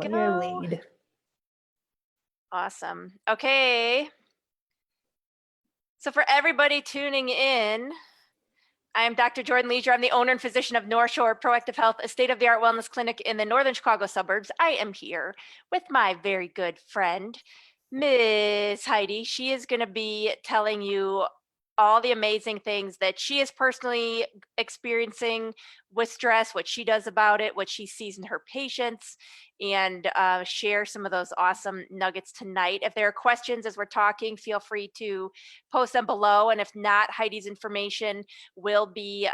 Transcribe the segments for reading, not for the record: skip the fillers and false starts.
Follow Go. your lead. Awesome. Okay. So for everybody tuning in, I am Dr. Jordan Leasure. I'm the owner and physician of North Shore Proactive Health, a state-of-the-art wellness clinic in the northern Chicago suburbs. I am here with my very good friend, Ms. Heidi. She is going to be telling you all the amazing things that she is personally experiencing with stress, what she does about it, what she sees in her patients, and share some of those awesome nuggets tonight. If there are questions as we're talking, feel free to post them below. And if not, Heidi's information will be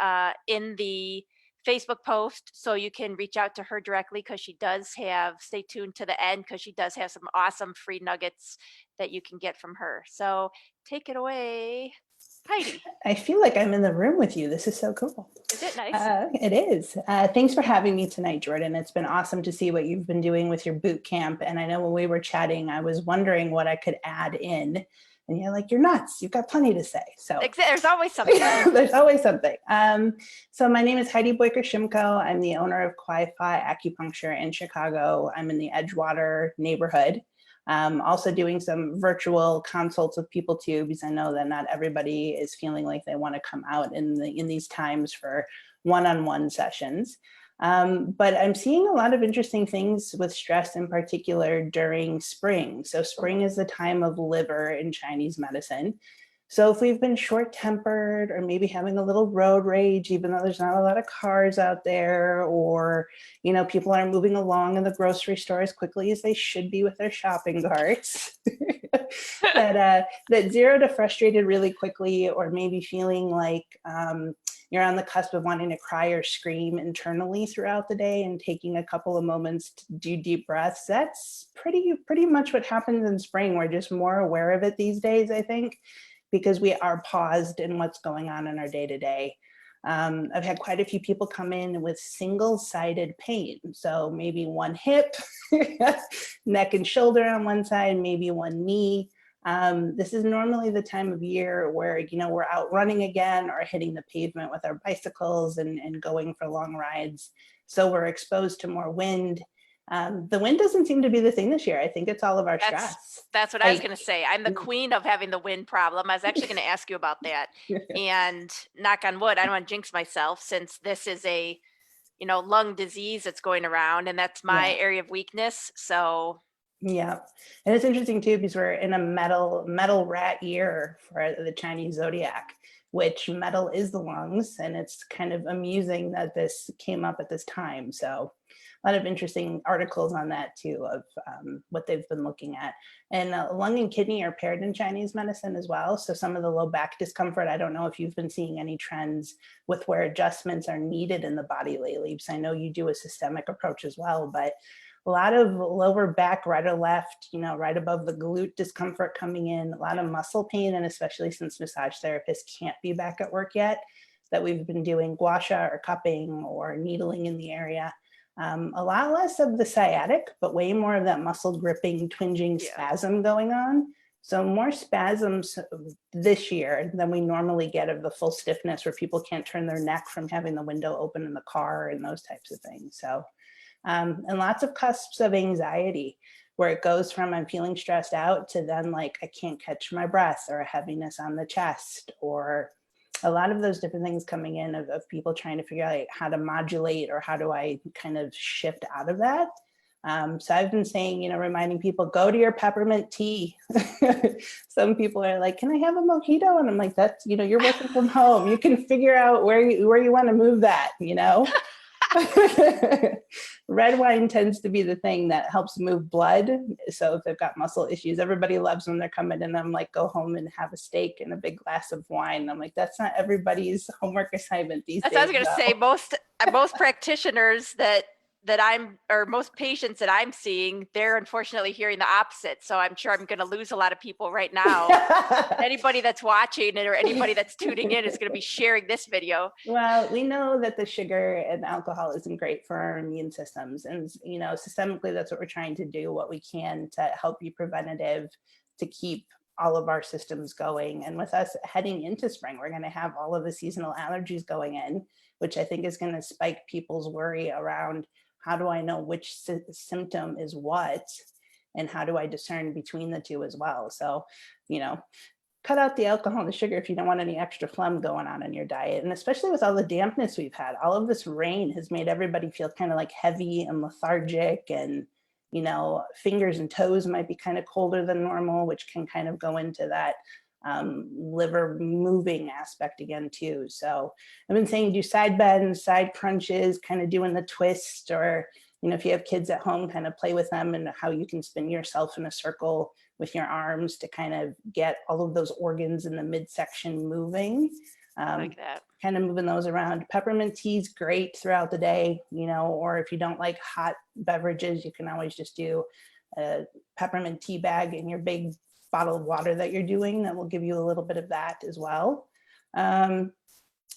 in the Facebook post, so you can reach out to her directly, because she does have, stay tuned to the end, because she does have some awesome free nuggets that you can get from her. So take it away, Heidi. I feel like I'm in the room with you. This is so cool. Is it nice? It is. Thanks for having me tonight, Jordan. It's been awesome to see what you've been doing with your boot camp. And I know when we were chatting, I was wondering what I could add in. And you're like, you're nuts. You've got plenty to say. So there's always something. There's always something. So my name is Heidi Shimko. I'm the owner of Qui-Fi Acupuncture in Chicago. I'm in the Edgewater neighborhood. Also doing some virtual consults with people too, because I know that not everybody is feeling like they want to come out in these times for one-on-one sessions. But I'm seeing a lot of interesting things with stress in particular during spring. So spring is the time of liver in Chinese medicine. So if we've been short-tempered or maybe having a little road rage, even though there's not a lot of cars out there, or, you know, people aren't moving along in the grocery store as quickly as they should be with their shopping carts, that zero to frustrated really quickly, or maybe feeling like you're on the cusp of wanting to cry or scream internally throughout the day, and taking a couple of moments to do deep breaths. That's pretty much what happens in spring. We're just more aware of it these days, I think, because we are paused in what's going on in our day-to-day. I've had quite a few people come in with single-sided pain. So maybe one hip, neck and shoulder on one side, maybe one knee. This is normally the time of year where, you know, we're out running again or hitting the pavement with our bicycles and going for long rides. So we're exposed to more wind. The wind doesn't seem to be the thing this year. I think it's all of our stress. That's what I was going to say. I'm the queen of having the wind problem. I was actually going to ask you about that. And knock on wood, I don't want to jinx myself, since this is a, you know, lung disease that's going around, and that's my area of weakness. So yeah, and it's interesting too, because we're in a metal rat year for the Chinese zodiac, which metal is the lungs, and it's kind of amusing that this came up at this time. So a lot of interesting articles on that too, of what they've been looking at. And lung and kidney are paired in Chinese medicine as well. So some of the low back discomfort, I don't know if you've been seeing any trends with where adjustments are needed in the body lately, because I know you do a systemic approach as well, but a lot of lower back, right or left, you know, right above the glute discomfort coming in, a lot of muscle pain, and especially since massage therapists can't be back at work yet, that we've been doing gua sha or cupping or needling in the area. A lot less of the sciatic, but way more of that muscle gripping, twinging spasm going on. So more spasms this year than we normally get of the full stiffness, where people can't turn their neck from having the window open in the car and those types of things. So, and lots of cusps of anxiety, where it goes from I'm feeling stressed out to then like I can't catch my breath, or a heaviness on the chest, or a lot of those different things coming in of people trying to figure out how to modulate, or how do I kind of shift out of that. So I've been saying, you know, reminding people, go to your peppermint tea. Some people are like, can I have a mojito? And I'm like, that's, you know, you're working from home. You can figure out where you want to move that, you know. Red wine tends to be the thing that helps move blood. So if they've got muscle issues, everybody loves when they're coming in. I'm like, go home and have a steak and a big glass of wine. And I'm like, that's not everybody's homework assignment these days. That's what I was going to say. Most practitioners that I'm, or most patients that I'm seeing, they're unfortunately hearing the opposite. So I'm sure I'm going to lose a lot of people right now. Anybody that's watching it or anybody that's tuning in is going to be sharing this video. Well, we know that the sugar and alcohol isn't great for our immune systems. And, you know, systemically, that's what we're trying to do, what we can to help be preventative, to keep all of our systems going. And with us heading into spring, we're going to have all of the seasonal allergies going in, which I think is going to spike people's worry around how do I know which symptom is what? And how do I discern between the two as well? So, you know, cut out the alcohol and the sugar if you don't want any extra phlegm going on in your diet. And especially with all the dampness we've had, all of this rain has made everybody feel kind of like heavy and lethargic, and, you know, fingers and toes might be kind of colder than normal, which can kind of go into that liver moving aspect again too. So I've been saying do side bends, side crunches, kind of doing the twist, or, you know, if you have kids at home, kind of play with them and how you can spin yourself in a circle with your arms to kind of get all of those organs in the midsection moving. Like that. Kind of moving those around. Peppermint tea is great throughout the day, you know, or if you don't like hot beverages, you can always just do a peppermint tea bag in your big bottle of water that you're doing. That will give you a little bit of that as well.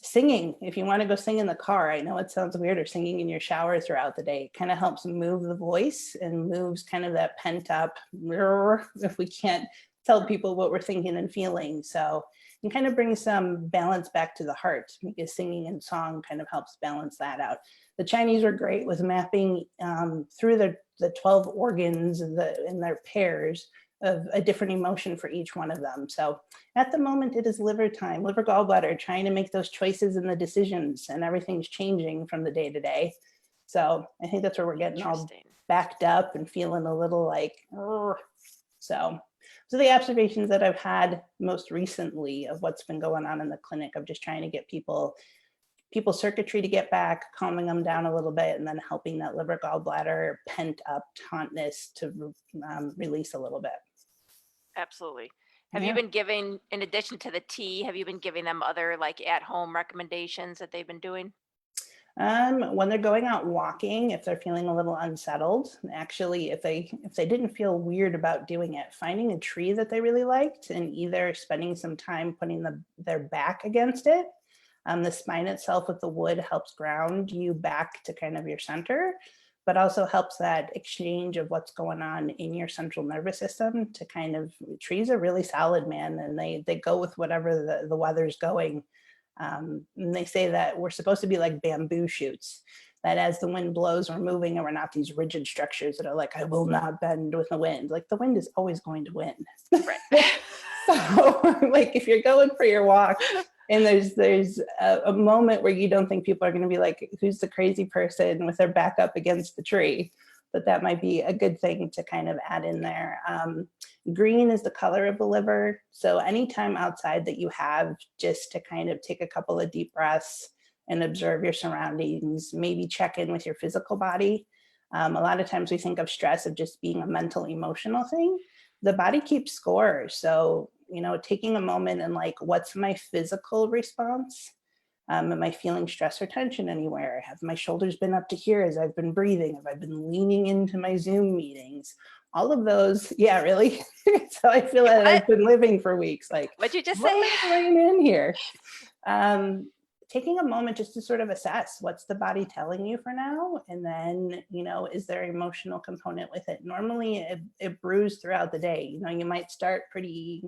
Singing, if you want to go sing in the car, I know it sounds weird, or singing in your shower throughout the day, it kind of helps move the voice and moves kind of that pent up, if we can't tell people what we're thinking and feeling. So and kind of bring some balance back to the heart, because singing and song kind of helps balance that out. The Chinese are great with mapping through the 12 organs in their pairs of a different emotion for each one of them. So at the moment, it is liver time, liver gallbladder, trying to make those choices and the decisions, and everything's changing from the day to day. So I think that's where we're getting all backed up and feeling a little like, so the observations that I've had most recently of what's been going on in the clinic, of just trying to get people's circuitry to get back, calming them down a little bit, and then helping that liver gallbladder pent up tautness to release a little bit. Absolutely. Have you been giving, in addition to the tea, have you been giving them other like at-home recommendations that they've been doing? When they're going out walking, if they're feeling a little unsettled, actually, if they didn't feel weird about doing it, finding a tree that they really liked and either spending some time putting their back against it. The spine itself with the wood helps ground you back to kind of your center, but also helps that exchange of what's going on in your central nervous system to kind of, trees are really solid, man, and they go with whatever the weather's going. And they say that we're supposed to be like bamboo shoots, that as the wind blows, we're moving, and we're not these rigid structures that are like, I will not bend with the wind. Like, the wind is always going to win. Right. So like, if you're going for your walk and there's a moment where you don't think people are going to be like, who's the crazy person with their back up against the tree, but that might be a good thing to kind of add in there. Green is the color of the liver. So anytime outside that you have, just to kind of take a couple of deep breaths and observe your surroundings, maybe check in with your physical body. A lot of times we think of stress of just being a mental, emotional thing. The body keeps score. So, you know, taking a moment and like, what's my physical response? Am I feeling stress or tension anywhere? Have my shoulders been up to here as I've been breathing? Have I been leaning into my Zoom meetings? All of those, yeah, really. So I feel that I've been living for weeks. Like, what'd you just what say? am I doing in here? Taking a moment just to sort of assess what's the body telling you for now, and then, you know, is there an emotional component with it? Normally it brews throughout the day. You know, you might start pretty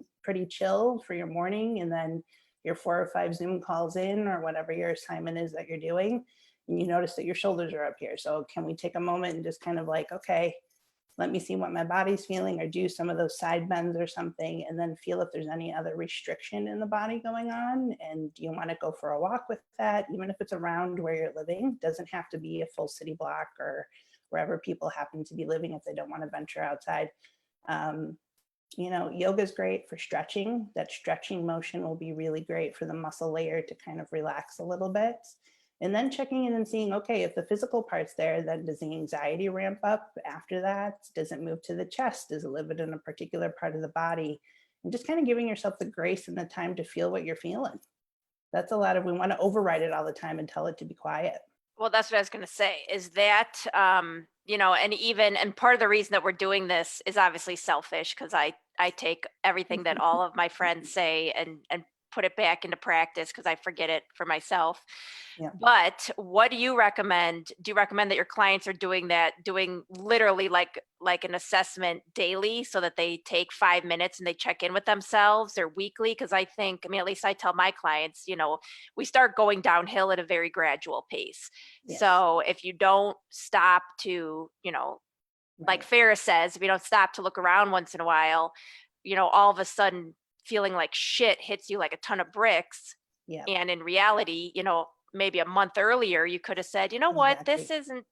chill for your morning, and then your 4 or 5 Zoom calls in, or whatever your assignment is that you're doing, and you notice that your shoulders are up here. So can we take a moment and just kind of like, okay, let me see what my body's feeling, or do some of those side bends or something, and then feel if there's any other restriction in the body going on. And do you want to go for a walk with that, even if it's around where you're living? Doesn't have to be a full city block or wherever people happen to be living if they don't want to venture outside. You know, yoga is great for stretching. That stretching motion will be really great for the muscle layer to kind of relax a little bit. And then checking in and seeing, okay, if the physical part's there, then does the anxiety ramp up after that? Does it move to the chest? Does it live it in a particular part of the body? And just kind of giving yourself the grace and the time to feel what you're feeling. That's a lot of, we want to override it all the time and tell it to be quiet. Well, that's what I was going to say, is that, you know, and part of the reason that we're doing this is obviously selfish, because I take everything that all of my friends say and put it back into practice, because I forget it for myself. Yeah. But what do you recommend? Do you recommend that your clients are doing that, doing literally like like an assessment daily so that they take 5 minutes and they check in with themselves or weekly. Cause I think, I mean, at least I tell my clients, we start going downhill at a very gradual pace. Yes. So if you don't stop to, like Right. Ferris says, if you don't stop to look around once in a while, all of a sudden feeling like shit hits you like a ton of bricks. Yeah. And in reality, maybe a month earlier, you could have said, you know what, this Exactly. isn't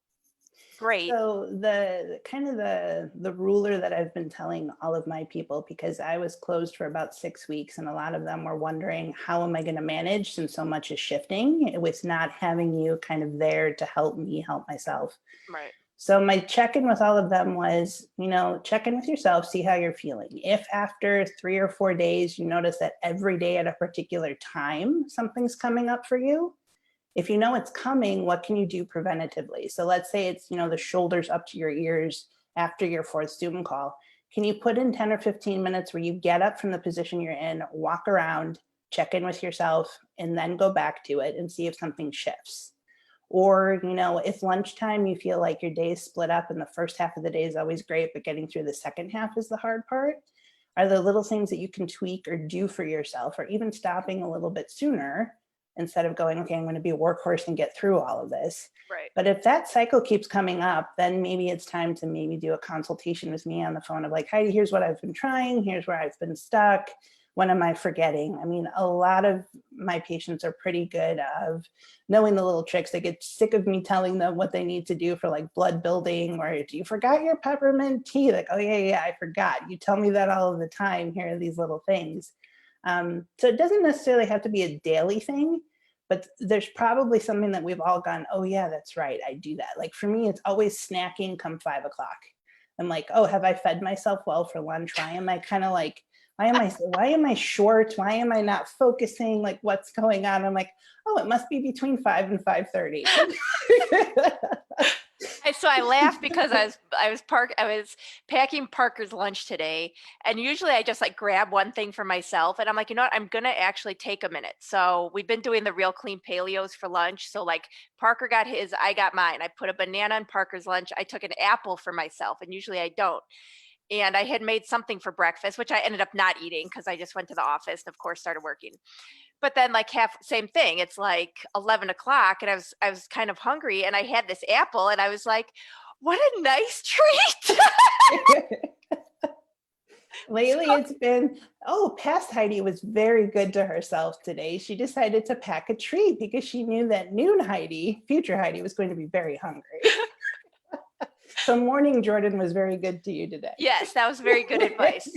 great. So the kind of the ruler that I've been telling all of my people, because I was closed for about 6 weeks and a lot of them were wondering, how am I going to manage since so much is shifting with not having you kind of there to help me help myself. Right. So my check-in with all of them was, check in with yourself, see how you're feeling. If after 3 or 4 days you notice that every day at a particular time something's coming up for you, if you know it's coming, what can you do preventatively? So let's say it's, the shoulders up to your ears after your fourth Zoom call. Can you put in 10 or 15 minutes where you get up from the position you're in, walk around, check in with yourself, and then go back to it and see if something shifts? Or, if lunchtime you feel like your day is split up and the first half of the day is always great, but getting through the second half is the hard part, are there little things that you can tweak or do for yourself, or even stopping a little bit sooner instead of going, okay, I'm going to be a workhorse and get through all of this. Right. But if that cycle keeps coming up, then maybe it's time to maybe do a consultation with me on the phone of like, Heidi, here's what I've been trying. Here's where I've been stuck. What am I forgetting? I mean, a lot of my patients are pretty good of knowing the little tricks. They get sick of me telling them what they need to do for like blood building, or do you forgot your peppermint tea? Like, oh yeah, I forgot. You tell me that all of the time. Here are these little things. So it doesn't necessarily have to be a daily thing, but there's probably something that we've all gone, oh yeah, that's right, I do that. Like for me, it's always snacking come 5 o'clock. I'm like, oh, have I fed myself well for lunch? Why am I kind of like, why am I short? Why am I not focusing? Like what's going on? I'm like, oh, it must be between 5 and 5:30. So I laughed because I was packing Parker's lunch today, and usually I just like grab one thing for myself, and I'm like, you know what, I'm gonna actually take a minute. So we've been doing the real clean paleos for lunch. So like Parker got his, I got mine. I put a banana in Parker's lunch. I took an apple for myself, and usually I don't. And I had made something for breakfast, which I ended up not eating because I just went to the office and of course started working. But then like same thing. It's like 11 o'clock and I was kind of hungry and I had this apple and I was like, what a nice treat. Lately, So, it's been, oh, past Heidi was very good to herself today. She decided to pack a treat because she knew that noon Heidi, future Heidi, was going to be very hungry. So morning Jordan was very good to you today. yes, that was very good advice.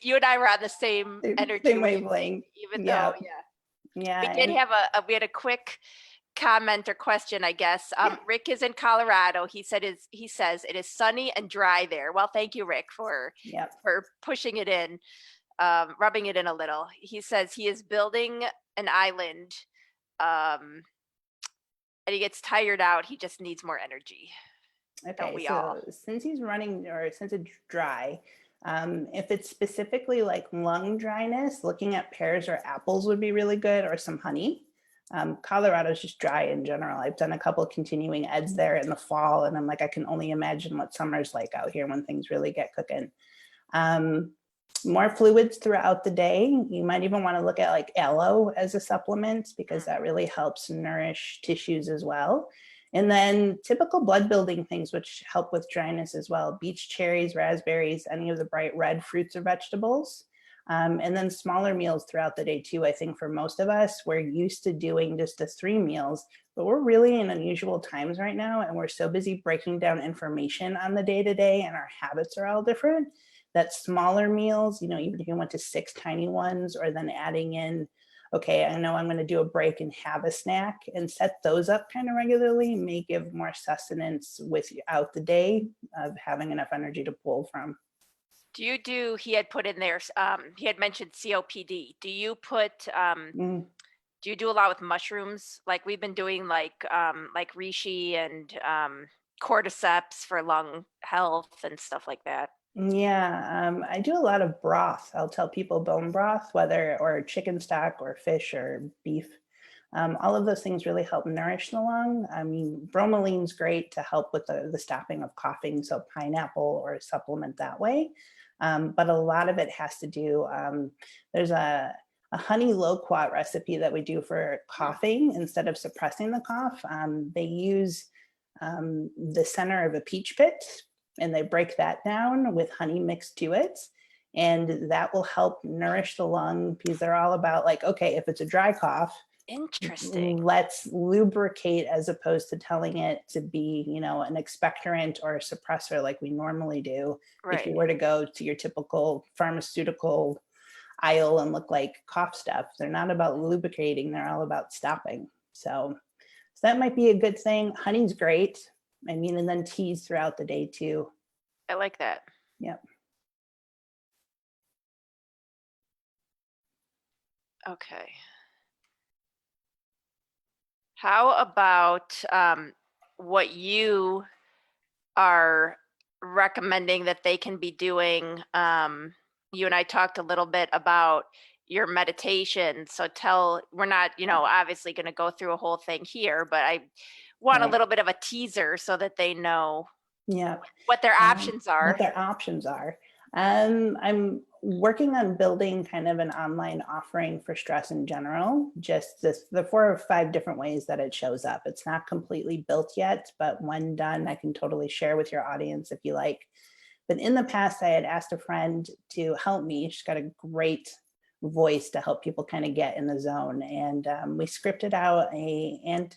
You and I were on the same energy Same wavelength, wavelength. even Yeah. though, yeah. Yeah. We did have we had a quick comment or question, I guess. Rick is in Colorado. He says it is sunny and dry there. Well, thank you, Rick, for Yep. pushing it in, rubbing it in a little. He says he is building an island, and he gets tired out. He just needs more energy. Don't Okay, we all? so since he's running, or since it's dry, if it's specifically like lung dryness, looking at pears or apples would be really good, or some honey. Colorado's just dry in general. I've done a couple of continuing eds there in the fall, and I'm like, I can only imagine what summer's like out here when things really get cooking. More fluids throughout the day. You might even want to look at like aloe as a supplement because that really helps nourish tissues as well. And then typical blood building things, which help with dryness as well: beach cherries, raspberries, any of the bright red fruits or vegetables. And then smaller meals throughout the day too. I think for most of us, we're used to doing just the 3 meals, but we're really in unusual times right now. And we're so busy breaking down information on the day to day, and our habits are all different, that smaller meals, even if you went to 6 tiny ones, or then adding in, okay, I know I'm going to do a break and have a snack, and set those up kind of regularly, may give more sustenance without the day of having enough energy to pull from. He had put in there, he had mentioned COPD. Do you do a lot with mushrooms? Like we've been doing like reishi and cordyceps for lung health and stuff like that. Yeah, I do a lot of broth. I'll tell people bone broth, whether or chicken stock or fish or beef. All of those things really help nourish the lung. I mean, bromeline's great to help with the stopping of coughing, so pineapple or a supplement that way. But a lot of it has to do, there's a honey loquat recipe that we do for coughing instead of suppressing the cough. They use the center of a peach pit and they break that down with honey mixed to it. And that will help nourish the lung because they're all about like, okay, if it's a dry cough, Interesting. let's lubricate as opposed to telling it to be, an expectorant or a suppressor like we normally do. If you Right. were to go to your typical pharmaceutical aisle and look like cough stuff, they're not about lubricating, they're all about stopping. So that might be a good thing. Honey's great. I mean, and then teas throughout the day too. I like that. Yep. Okay. How about what you are recommending that they can be doing? You and I talked a little bit about your meditation. So we're not, obviously going to go through a whole thing here, but I want a Right. little bit of a teaser so that they know Yeah. what their options are. What their options are. I'm working on building kind of an online offering for stress in general, just the 4 or 5 different ways that it shows up. It's not completely built yet, but when done, I can totally share with your audience if you like. But in the past, I had asked a friend to help me. She's got a great voice to help people kind of get in the zone. And we scripted out a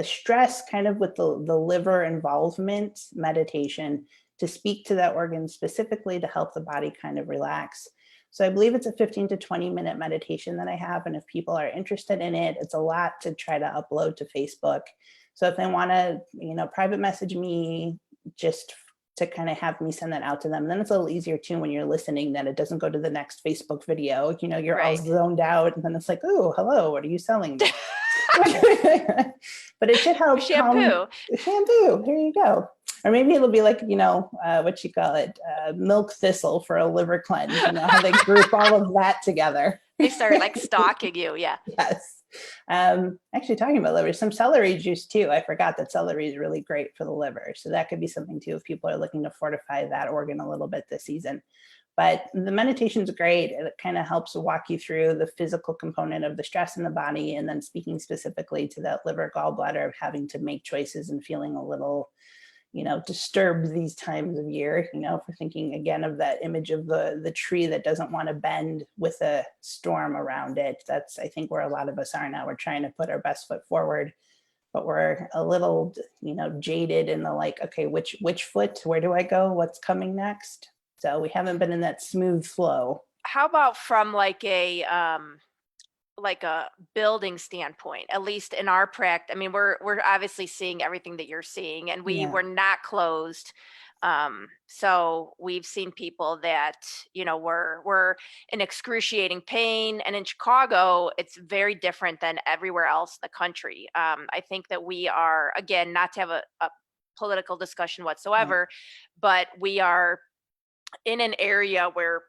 stress kind of with the liver involvement meditation to speak to that organ specifically to help the body kind of relax. So I believe it's a 15 to 20-minute meditation that I have. And if people are interested in it, it's a lot to try to upload to Facebook. So if they want to, private message me just to kind of have me send that out to them. And then it's a little easier too when you're listening that it doesn't go to the next Facebook video. You're all Right. zoned out and then it's like, oh, hello, what are you selling me? But it should help Shampoo. Shampoo, here you go. Or maybe it'll be like, what you call it, milk thistle for a liver cleanse, how they group all of that together. They start like stalking you. Yeah. Yes. Actually talking about liver, some celery juice too. I forgot that celery is really great for the liver. So that could be something too if people are looking to fortify that organ a little bit this season. But the meditation's great. It kind of helps walk you through the physical component of the stress in the body and then speaking specifically to that liver gallbladder of having to make choices and feeling a little, disturbed these times of year, for thinking again of that image of the tree that doesn't want to bend with a storm around it. That's, I think, where a lot of us are now. We're trying to put our best foot forward, but we're a little, jaded in the like, okay, which foot, where do I go? What's coming next? So we haven't been in that smooth flow. How about from like a building standpoint, at least in our practice? I mean, we're obviously seeing everything that you're seeing, and we were not closed. So we've seen people that, were in excruciating pain, and in Chicago, it's very different than everywhere else in the country. I think that we are, again, not to have a political discussion whatsoever, but we are in an area where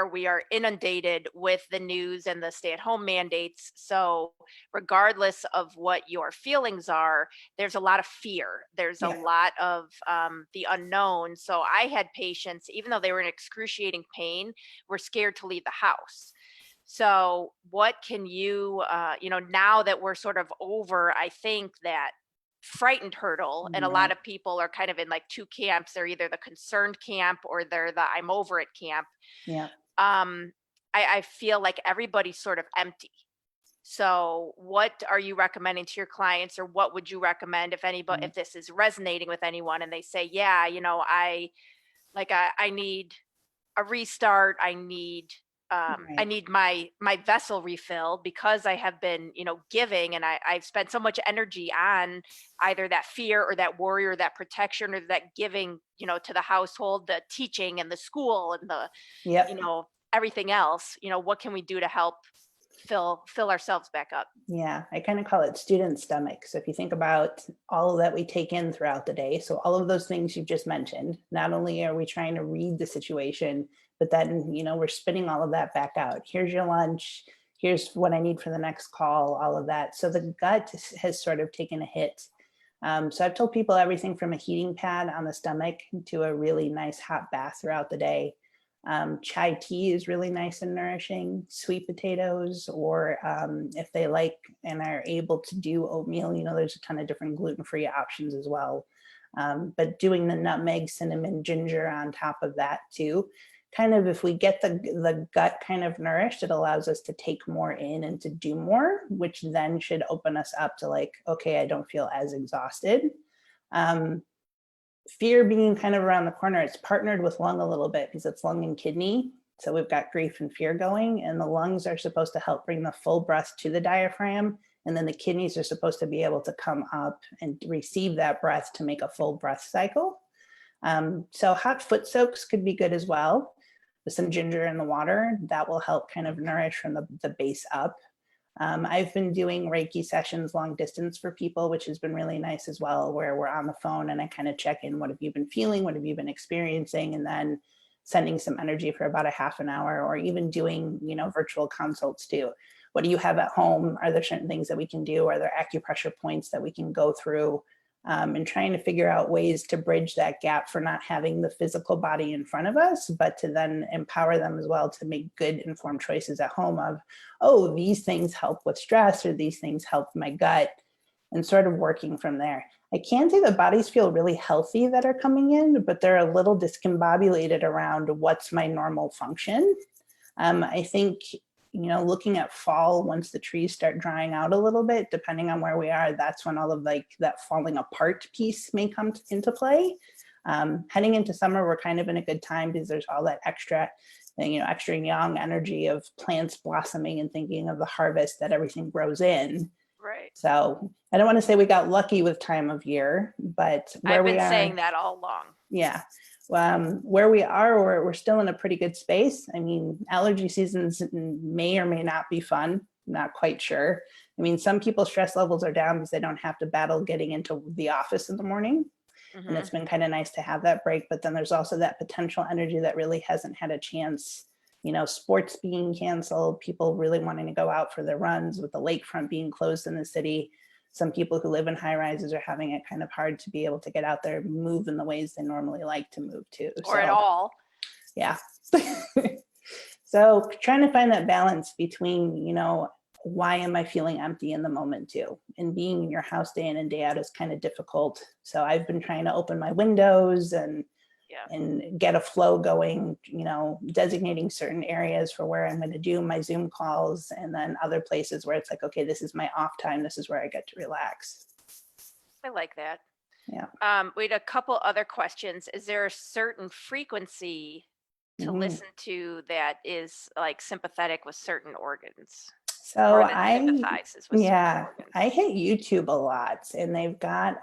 we are inundated with the news and the stay-at-home mandates. So regardless of what your feelings are, there's a lot of fear. There's a lot of the unknown. So I had patients, even though they were in excruciating pain, were scared to leave the house. So what can you, now that we're sort of over, I think, that frightened hurdle, and a lot of people are kind of in like 2 camps. They're either the concerned camp or they're the I'm over it camp. I feel like everybody's sort of empty. So what are you recommending to your clients, or what would you recommend if anybody, if this is resonating with anyone and they say, yeah, I need a restart. I need my vessel refill because I have been, giving, and I've spent so much energy on either that fear or that worry or that protection or that giving, to the household, the teaching and the school and the, everything else. What can we do to help fill ourselves back up? Yeah, I kind of call it student stomach. So if you think about all that we take in throughout the day, so all of those things you've just mentioned, not only are we trying to read the situation, but then, we're spitting all of that back out. Here's your lunch. here's what I need for the next call, all of that. So the gut has sort of taken a hit. So I've told people everything from a heating pad on the stomach to a really nice hot bath throughout the day. Chai tea is really nice and nourishing. Sweet potatoes, or if they like and are able to do oatmeal, there's a ton of different gluten-free options as well. But doing the nutmeg, cinnamon, ginger on top of that too, kind of, if we get the gut kind of nourished, it allows us to take more in and to do more, which then should open us up to like, okay, I don't feel as exhausted. Fear being kind of around the corner, it's partnered with lung a little bit because it's lung and kidney. So we've got grief and fear going, and the lungs are supposed to help bring the full breath to the diaphragm. And then the kidneys are supposed to be able to come up and receive that breath to make a full breath cycle. So hot foot soaks could be good as well, with some ginger in the water. That will help kind of nourish from the base up. I've been doing Reiki sessions long distance for people, which has been really nice as well, where we're on the phone and I kind of check in, what have you been feeling? What have you been experiencing? And then sending some energy for about a half an hour, or even doing, virtual consults too. What do you have at home? Are there certain things that we can do? Are there acupressure points that we can go through? And trying to figure out ways to bridge that gap for not having the physical body in front of us, but to then empower them as well to make good informed choices at home of, oh, these things help with stress, or these things help my gut, and sort of working from there. I can say that bodies feel really healthy that are coming in, but they're a little discombobulated around what's my normal function. I think, looking at fall, once the trees start drying out a little bit, depending on where we are, that's when all of like that falling apart piece may come into play. Heading into summer, we're kind of in a good time because there's all that extra young energy of plants blossoming and thinking of the harvest that everything grows in. Right. So I don't want to say we got lucky with time of year, but where I've we been are, saying that all along. yeah. Where we are, we're still in a pretty good space. I mean, allergy seasons may or may not be fun. Not quite sure. I mean, some people's stress levels are down because they don't have to battle getting into the office in the morning. And it's been kind of nice to have that break. But then there's also that potential energy that really hasn't had a chance. Sports being canceled, people really wanting to go out for their runs, with the lakefront being closed in the city. Some people who live in high rises are having it kind of hard to be able to get out there and move in the ways they normally like to move to. Or at all. Yeah. So trying to find that balance between, why am I feeling empty in the moment too? And being in your house day in and day out is kind of difficult. So I've been trying to open my windows and get a flow going, designating certain areas for where I'm going to do my Zoom calls, and then other places where it's like, okay, this is my off time. This is where I get to relax. I like that. Yeah. We had a couple other questions. Is there a certain frequency to listen to that is like sympathetic with certain organs? So I sympathizes with certain organs? I hit YouTube a lot, and they've got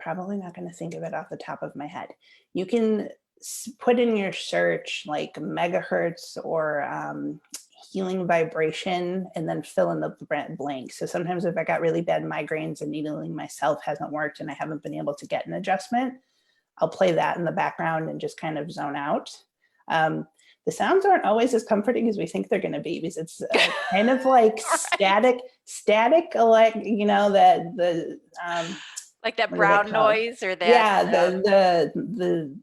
probably not going to think of it off the top of my head. You can put in your search like megahertz or healing vibration, and then fill in the blank. So sometimes if I got really bad migraines and needling myself hasn't worked and I haven't been able to get an adjustment, I'll play that in the background and just kind of zone out. The sounds aren't always as comforting as we think they're going to be, because it's kind of like static, like, like that brown noise, or that?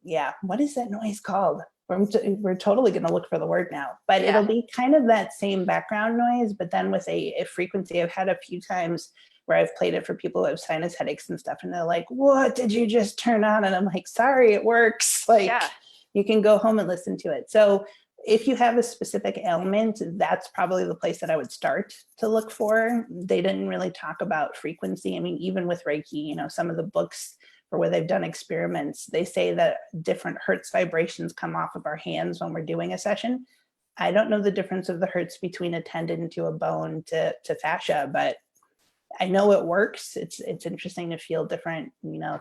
Yeah, what is that noise called? We're totally going to look for the word now, but it'll be kind of that same background noise, but then with a frequency. I've had a few times where I've played it for people who have sinus headaches and stuff, and they're like, what did you just turn on? And I'm like, sorry, it works. Like, you can go home and listen to it. So if you have a specific ailment, that's probably the place that I would start to look for. They didn't really talk about frequency. I mean, even with Reiki, some of the books for where they've done experiments, they say that different hertz vibrations come off of our hands when we're doing a session. I don't know the difference of the hertz between a tendon to a bone to fascia, but I know it works. It's interesting to feel different,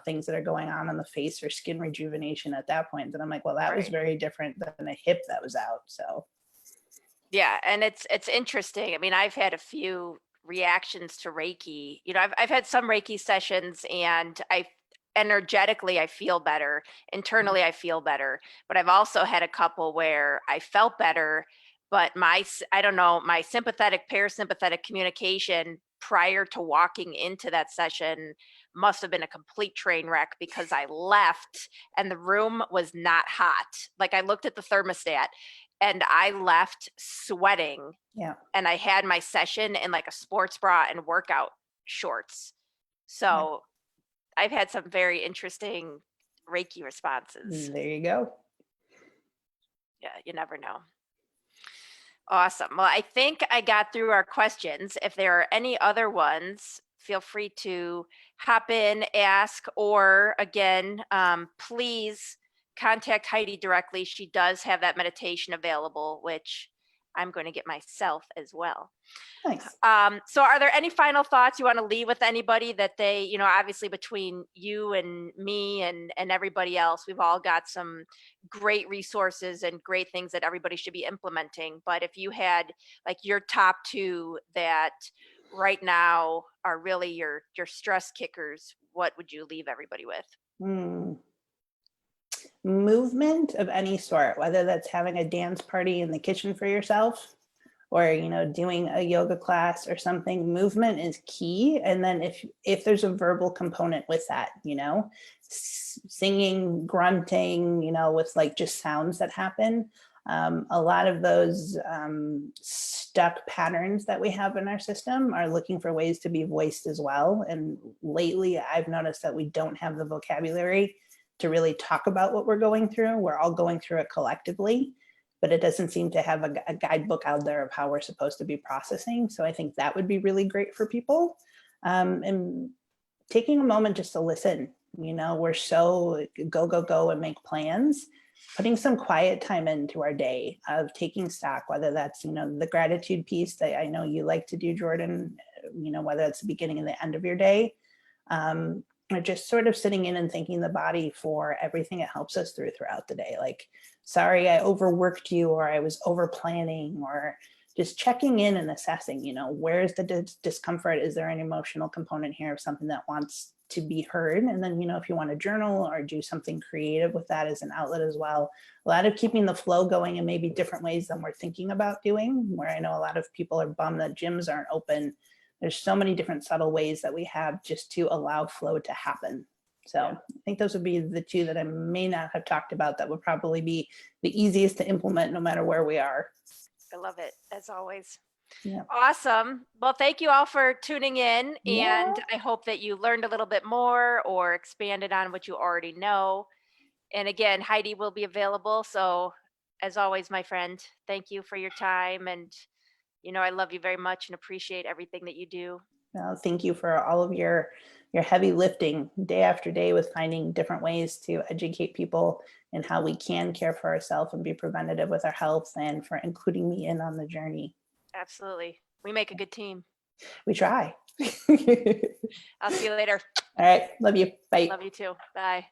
things that are going on the face, or skin rejuvenation at that point. And I'm like, well, that was very different than a hip that was out. So. Yeah. And it's interesting. I mean, I've had a few reactions to Reiki. I've had some Reiki sessions, and energetically, I feel better. Internally, I feel better. But I've also had a couple where I felt better, but I don't know, my sympathetic parasympathetic communication prior to walking into that session must have been a complete train wreck, because I left and the room was not hot. Like, I looked at the thermostat and I left sweating, Yeah. and I had my session in like a sports bra and workout shorts. So I've had some very interesting Reiki responses. There you go. Yeah, you never know. Awesome. Well, I think I got through our questions. If there are any other ones, feel free to hop in, ask, or again, please contact Heidi directly. She does have that meditation available, which I'm going to get myself as well. Nice. So are there any final thoughts you want to leave with anybody that they, you know, obviously between you and me and everybody else, we've all got some great resources and great things that everybody should be implementing. But if you had like your top two that right now are really your stress kickers, what would you leave everybody with? Movement of any sort, whether that's having a dance party in the kitchen for yourself, or doing a yoga class or something. Movement is key. And then if there's a verbal component with that, singing, grunting, with like just sounds that happen. A lot of those stuck patterns that we have in our system are looking for ways to be voiced as well. And lately I've noticed that we don't have the vocabulary to really talk about what we're going through. We're all going through it collectively, but it doesn't seem to have a guidebook out there of how we're supposed to be processing. So I think that would be really great for people. And taking a moment just to listen. We're so go and make plans. Putting some quiet time into our day of taking stock, whether that's, the gratitude piece that I know you like to do, Jordan, whether it's the beginning and the end of your day, or just sort of sitting in and thanking the body for everything it helps us throughout the day. Like, sorry, I overworked you, or I was over planning, or just checking in and assessing, where's the discomfort? Is there an emotional component here of something that wants to be heard? And then, if you want to journal or do something creative with that as an outlet as well, a lot of keeping the flow going in maybe different ways than we're thinking about doing, where I know a lot of people are bummed that gyms aren't open. There's so many different subtle ways that we have just to allow flow to happen. So I think those would be the two that I may not have talked about that would probably be the easiest to implement no matter where we are. I love it, as always. Yeah. Awesome. Well, thank you all for tuning in. Yeah. And I hope that you learned a little bit more or expanded on what you already know. And again, Heidi will be available. So as always, my friend, thank you for your time. And I love you very much and appreciate everything that you do. Well, thank you for all of your heavy lifting day after day with finding different ways to educate people and how we can care for ourselves and be preventative with our health, and for including me in on the journey. Absolutely. We make a good team. We try. I'll see you later. All right. Love you. Bye. Love you too. Bye.